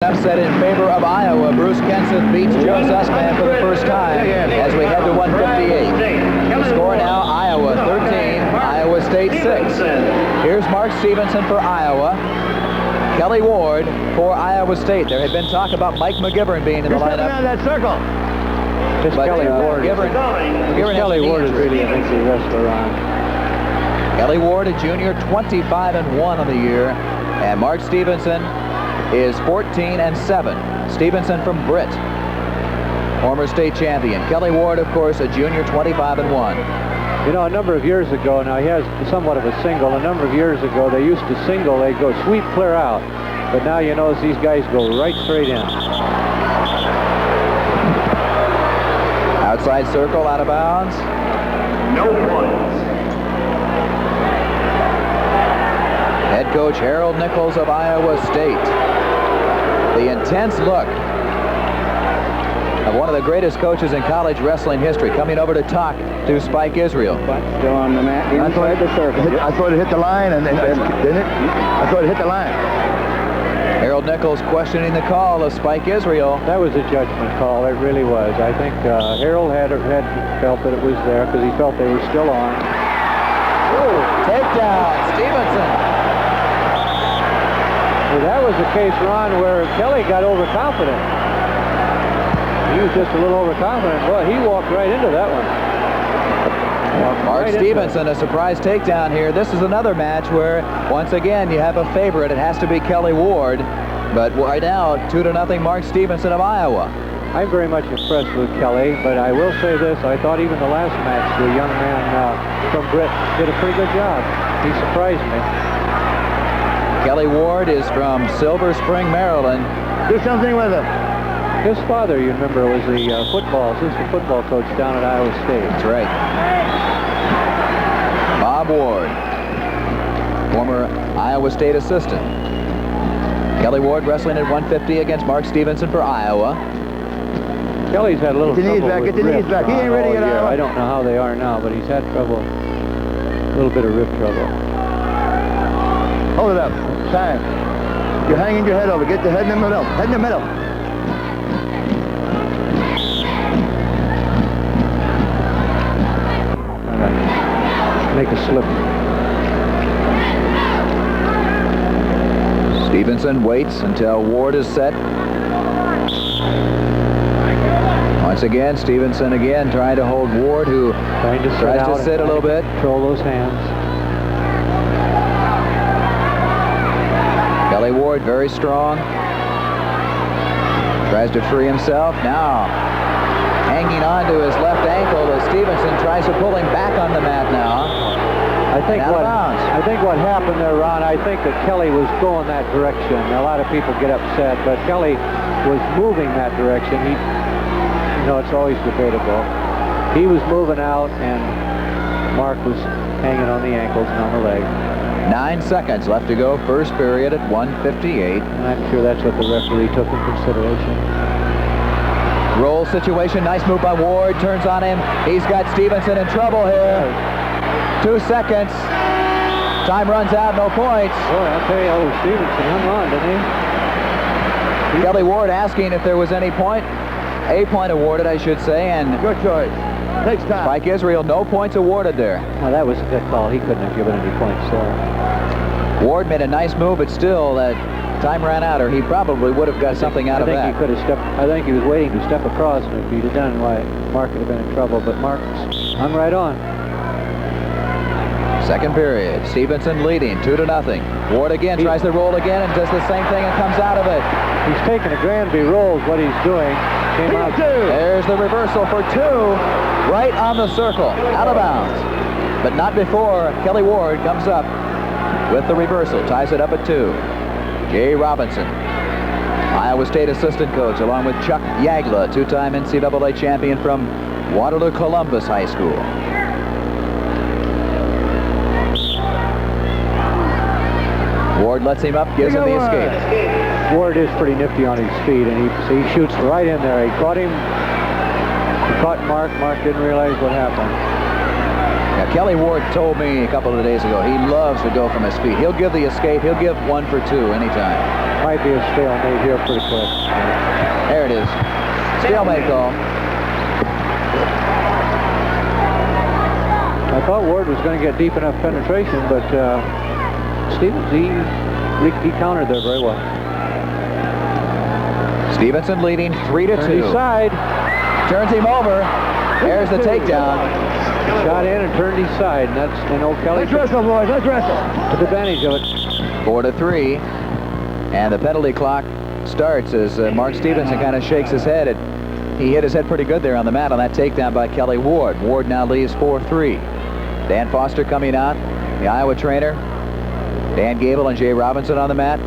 Upset in favor of Iowa. Bruce Kenseth beats Joe Sussman for the first time as we head to 158. The score now, Iowa 13, Iowa State 6. Here's Mark Stevenson for Iowa. Kelly Ward for Iowa State. There had been talk about Mike McGivern being in the lineup. Out of that circle. This Kelly Ward. Kelly Ward is really an easy wrestler on. Kelly Ward, a junior, 25-1 on the year, and Mark Stevenson is 14-7. Stevenson from Britt, former state champion. Kelly Ward, of course, a junior, 25-1. You know, a number of years ago, now he has somewhat of a single. A number of years ago, they used to single, they'd go sweep clear out. But now you notice these guys go right straight in. Outside circle, out of bounds. No points. Head coach Harold Nichols of Iowa State. The intense look of one of the greatest coaches in college wrestling history coming over to talk to Spike Israel. But still on the mat inside the circle. I thought it hit the line, and didn't it? I thought it hit the line. Harold Nichols questioning the call of Spike Israel. That was a judgment call. It really was. I think Harold had felt that it was there because he felt they were still on. Ooh, takedown, Stevenson. Well, that was the case, Ron, where Kelly got overconfident. He was just a little overconfident. Boy, he walked right into that one. Mark Stevenson, a surprise takedown here. This is another match where, once again, you have a favorite. It has to be Kelly Ward. But right now, 2-0 Mark Stevenson of Iowa. I'm very much impressed with Kelly, but I will say this. I thought even the last match, the young man from Britt did a pretty good job. He surprised me. Kelly Ward is from Silver Spring, Maryland. Do something with him. His father, you remember, was the assistant football coach down at Iowa State. That's right. Bob Ward, former Iowa State assistant. Kelly Ward wrestling at 150 against Mark Stevenson for Iowa. Kelly's had a little trouble with Get the knees back. He ain't ready to get out. I don't know how they are now, but he's had trouble, a little bit of rib trouble. Hold it up. Time. You're hanging your head over. Get the head in the middle. Head in the middle. All right. Make a slip. Stevenson waits until Ward is set. Once again, Stevenson again trying to hold Ward, who tries to sit a little bit. Control those hands. Kelly Ward very strong. Tries to free himself. Now hanging on to his left ankle as Stevenson tries to pull him back on the mat now. I think what happened there, Ron, I think that Kelly was going that direction. A lot of people get upset, but Kelly was moving that direction. It's always debatable. He was moving out, and Mark was hanging on the ankles and on the leg. 9 seconds left to go, first period at 1:58. And I'm sure that's what the referee took in consideration. Roll situation, nice move by Ward, turns on him. He's got Stevenson in trouble here. 2 seconds. Time runs out, no points. Boy, I'll tell you, Stevenson hung on, didn't he? Kelly Ward asking if there was any point. A point awarded, I should say, and Good choice. Takes time. Spike Israel, no points awarded there. Well, that was a good call. He couldn't have given any points there. Ward made a nice move, but still, that time ran out, or he probably would have got something out of that. I think he could have stepped. I think he was waiting to step across, and if he'd have done, why, Mark would have been in trouble. But Mark hung right on. Second period, Stevenson leading 2-0. Ward again tries to roll again and does the same thing and comes out of it. He's taking a Granby rolls, what he's doing. Came out. There's the reversal for 2, right on the circle, out of bounds. But not before Kelly Ward comes up with the reversal, ties it up at 2. Jay Robinson, Iowa State assistant coach, along with Chuck Yagla, two-time NCAA champion from Waterloo Columbus High School. Ward lets him up, gives him the escape. Ward is pretty nifty on his feet, and he shoots right in there. He caught him. He caught Mark. Mark didn't realize what happened. Now, Kelly Ward told me a couple of days ago he loves to go from his feet. He'll give the escape. He'll give 1 for 2 anytime. Might be a stalemate here pretty quick. There it is. Stalemate call. I thought Ward was going to get deep enough penetration, but Stevens, he countered there very well. Stevenson leading 3-2. Turned his side. Turns him over. There's the takedown. Shot in and turned his side, and that's, Kelly. Let's wrestle, boys. Let's wrestle. Took advantage of it. 4-3. And the penalty clock starts as Mark Stevenson kind of shakes his head. He hit his head pretty good there on the mat on that takedown by Kelly Ward. Ward now leads 4-3. Dan Foster coming out, the Iowa trainer. Dan Gable and Jay Robinson on the mat.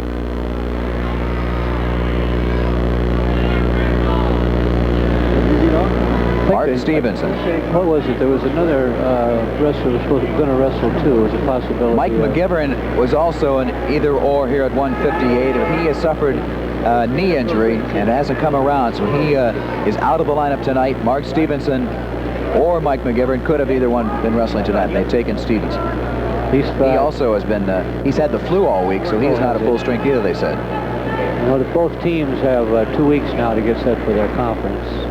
Mark Stevenson. What was it? There was another wrestler who was going to wrestle too. It was a possibility. Mike McGivern was also an either-or here at 158. He has suffered a knee injury and hasn't come around, so he is out of the lineup tonight. Mark Stevenson or Mike McGivern could have either one been wrestling tonight, and they've taken Stevenson. He also has been, he's had the flu all week, so he's not at full strength either, they said. Both teams have 2 weeks now to get set for their conference.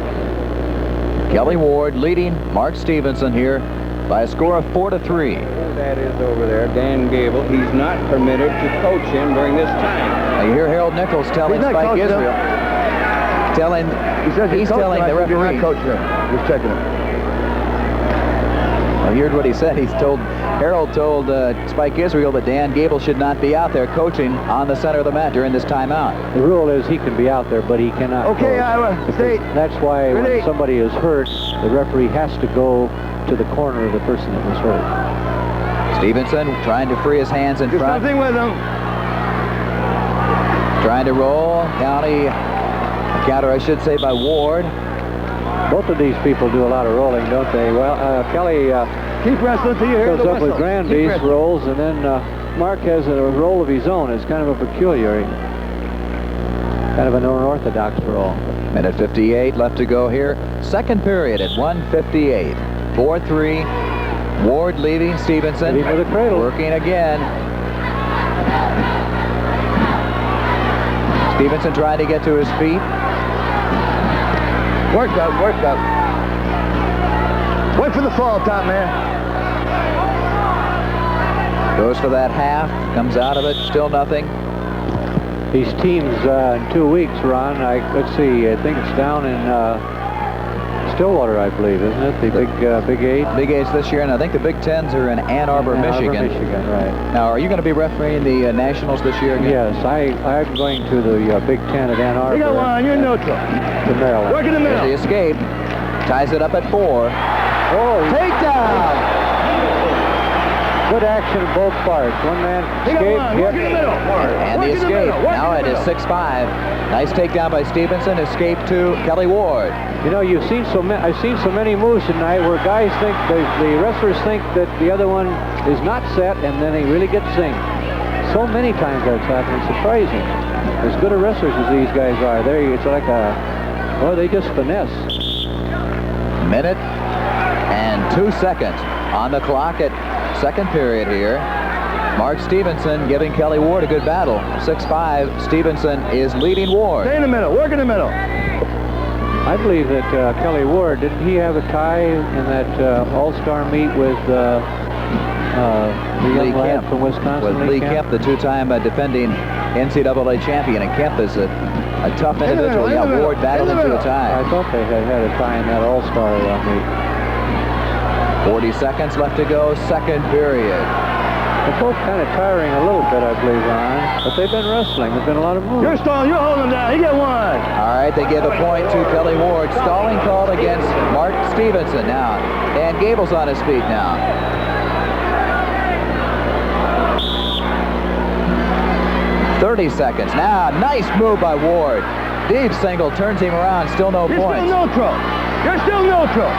Kelly Ward leading Mark Stevenson here by a score of 4-3. That is over there, Dan Gable. He's not permitted to coach him during this time. Now you hear Harold Nichols telling Spike Israel, he's telling the referee. Coach him. Just checking him. Well, here's what he said. Harold told Spike Israel that Dan Gable should not be out there coaching on the center of the mat during this timeout. The rule is he can be out there, but he cannot Okay, coach. Iowa State. That's why when somebody is hurt, the referee has to go to the corner of the person that was hurt. Stevenson trying to free his hands in front. Something with him. Trying to roll. Counter, I should say, by Ward. Both of these people do a lot of rolling, don't they? Well, Kelly Keep wrestling till you hear goes the up with whistle. Granby's rolls, and then Mark has a roll of his own. It's kind of a peculiar, kind of an unorthodox roll. Minute 58 left to go here. Second period at 1:58. 4-3. Ward leading Stevenson. Leading with a cradle. Working again. Stevenson trying to get to his feet. Work up, work up. Wait for the fall, top man. Goes for that half. Comes out of it. Still nothing. These teams in 2 weeks, Ron, let's see, I think it's down in Stillwater, I believe, isn't it? The Big 8? Big 8s this year, and I think the Big 10s are in Ann Arbor, Michigan. Michigan, right. Now, are you going to be refereeing the Nationals this year again? Yes, I'm going to the Big 10 at Ann Arbor. You got one, you're neutral. To Maryland. Work in the middle. There's the escape. Ties it up at 4. Oh, Takedown! good action in both parts. One man escape, work in the middle. And the escape. Now it is 6-5. Nice takedown by Stevenson. Escape to Kelly Ward. You know, I've seen so many moves tonight where guys think, the wrestlers think that the other one is not set, and then they really get zinged. So many times that's happened. It's surprising. As good a wrestlers as these guys are, it's like they just finesse. Minute and 2 seconds on the clock at second period here. Mark Stevenson giving Kelly Ward a good battle. 6-5. Stevenson is leading Ward. Stay in the middle. Work in the middle. I believe that Kelly Ward, didn't he have a tie in that all-star meet with the young lad from Wisconsin? With Lee Kemp, the two-time defending NCAA champion. And Kemp is a tough individual. Yeah, Ward battled into a tie. I thought they had a tie in that all-star meet. 40 seconds left to go, second period. They're both kind of tiring a little bit, I believe, Ron. But they've been wrestling. There's been a lot of moves. You're stalling. You're holding him down. You get one. All right, they give a point to Kelly Ward. Stalling called against Mark Stevenson. Now, Dan Gable's on his feet now. .30 seconds. Now, nice move by Ward. Deep single, turns him around. Still no points. You're still neutral. You're still neutral.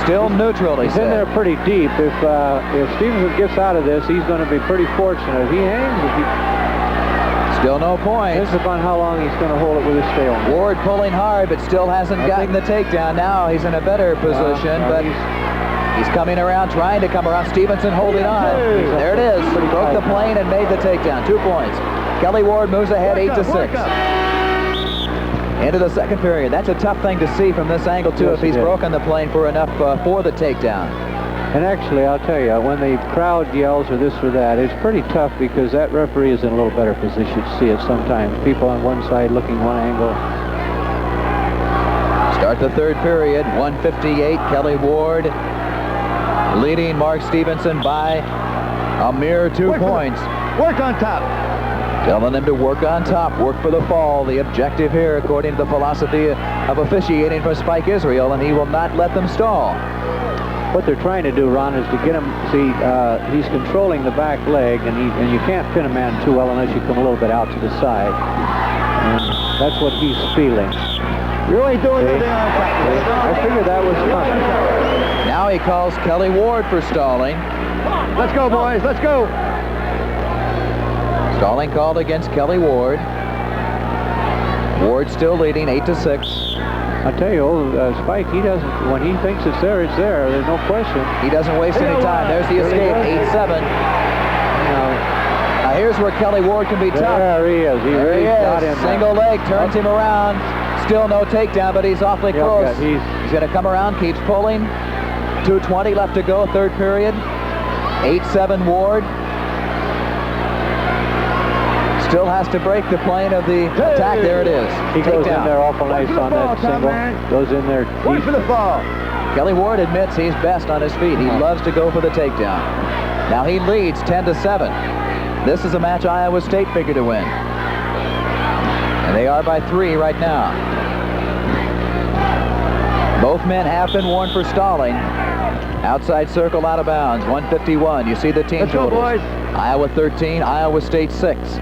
Still neutral, he He's in there pretty deep. If Stevenson gets out of this, he's going to be pretty fortunate. If he hangs, still no points. Depends upon how long he's going to hold it with his stalemate. Ward pulling hard, but still hasn't gotten the takedown. Now he's in a better position, but he's coming around, trying to come around. Stevenson holding on. There it is. Broke the plane and made the takedown. 2 points. Kelly Ward moves ahead 8-6. Into the second period. That's a tough thing to see from this angle, too, Yes, if he's broken the plane for enough for the takedown. And actually, I'll tell you, when the crowd yells or this or that, it's pretty tough because that referee is in a little better position to see it sometimes. People on one side looking one angle. Start the third period, 1:58. Kelly Ward leading Mark Stevenson by a mere 2 points. Work on top. Telling him to work on top, work for the fall. The objective here, according to the philosophy of officiating for Spike Israel, and he will not let them stall. What they're trying to do, Ron, is to get him, see, he's controlling the back leg, and you can't pin a man too well unless you come a little bit out to the side. And that's what he's feeling. You ain't doing anything on top. I figured that was coming. Now he calls Kelly Ward for stalling. Let's go, boys. Let's go. Stalling called against Kelly Ward. Ward still leading 8-6. I tell you, Spike, he doesn't, when he thinks it's there, it's there. There's no question. He doesn't waste any time. There's the escape, 8-7. Now here's where Kelly Ward can be tough. There he is. There he got is. him. Single leg, turns him around. Still no takedown, but he's awfully close. He's going to come around, keeps pulling. 2:20 left to go, third period. 8-7 Ward. Still has to break the plane of the attack. There it is. He goes in there awful nice on that single. Goes in there. Wait for the fall. Kelly Ward admits he's best on his feet. He loves to go for the takedown. Now he leads 10-7. This is a match Iowa State figured to win. And they are by 3 right now. Both men have been warned for stalling. Outside circle, out of bounds, 151. You see the team Let's go, totals. boys. Iowa 13, Iowa State 6.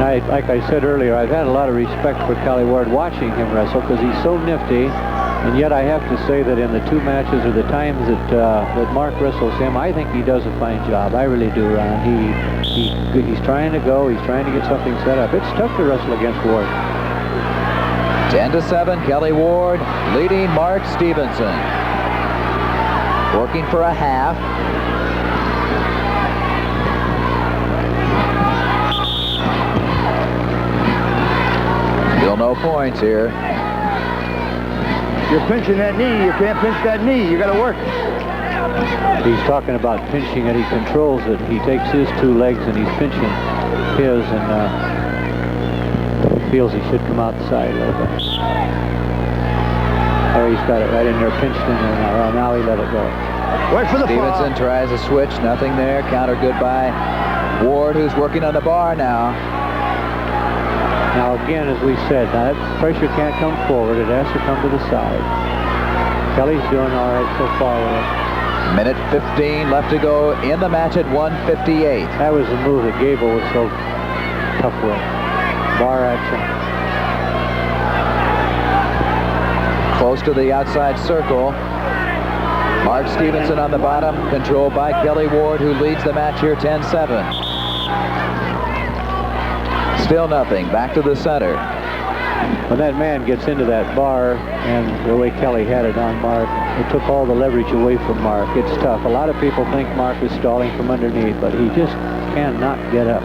And like I said earlier, I've had a lot of respect for Kelly Ward watching him wrestle because he's so nifty. And yet I have to say that in the 2 matches or the times that Mark wrestles him, I think he does a fine job. I really do, Ron. He's trying to go. He's trying to get something set up. It's tough to wrestle against Ward. 10-7, Kelly Ward leading Mark Stevenson. Working for a half. Still no points here. You're pinching that knee. You can't pinch that knee. You got to work. He's talking about pinching it. He controls it. He takes his 2 legs and he's pinching his, and feels he should come out the side a little bit. There, he's got it right in there, pinched in there now. Well, now he let it go. Work for the Stevenson fall. tries a switch, nothing there. Counter good by Ward, who's working on the bar now. Now again, as we said, now that pressure can't come forward. It has to come to the side. Kelly's doing all right so far with it. Minute 15 left to go in the match at 1:58. That was the move that Gable was so tough with. Bar action. Close to the outside circle. Mark Stevenson on the bottom, controlled by Kelly Ward, who leads the match here 10-7. Still nothing. Back to the center. When that man gets into that bar, and the way Kelly had it on Mark, it took all the leverage away from Mark. It's tough. A lot of people think Mark is stalling from underneath, but he just cannot get up.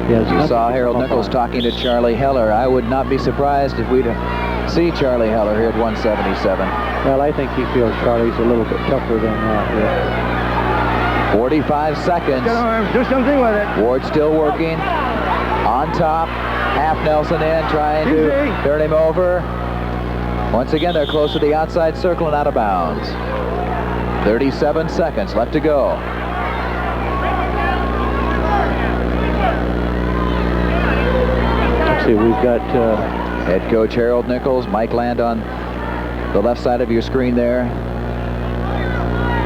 You saw Harold Nichols talking to Charlie Heller. I would not be surprised if we'd see Charlie Heller here at 177. Well, I think he feels Charlie's a little bit tougher than that here. 45 seconds. Do something with it. Ward still working. On top. Half Nelson in, trying to turn him over. Once again, they're close to the outside circle and out of bounds. 37 seconds left to go. Let's see, we've got head coach Harold Nichols. Mike Land on the left side of your screen there.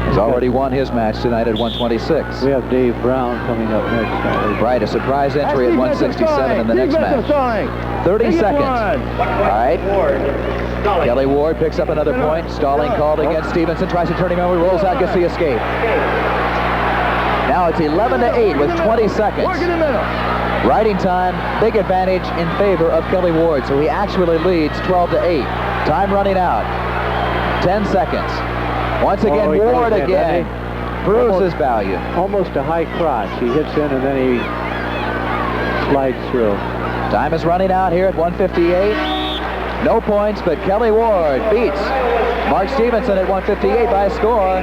He's already won his match tonight at 126. We have Dave Brown coming up next. Right, a surprise entry at 167 in the next match. 30 seconds. All right. Kelly Ward picks up another point. Stalling called against Stevenson. Tries to turn him over. Rolls out. Gets the escape. Now it's 11-8 with 20 seconds. Riding time. Big advantage in favor of Kelly Ward. So he actually leads 12-8. Time running out. 10 seconds. Once again, Ward again. Bruce's value. Almost a high crotch. He hits in and then he slides through. Time is running out here at 1:58. No points, but Kelly Ward beats Mark Stevenson at 1:58 by a score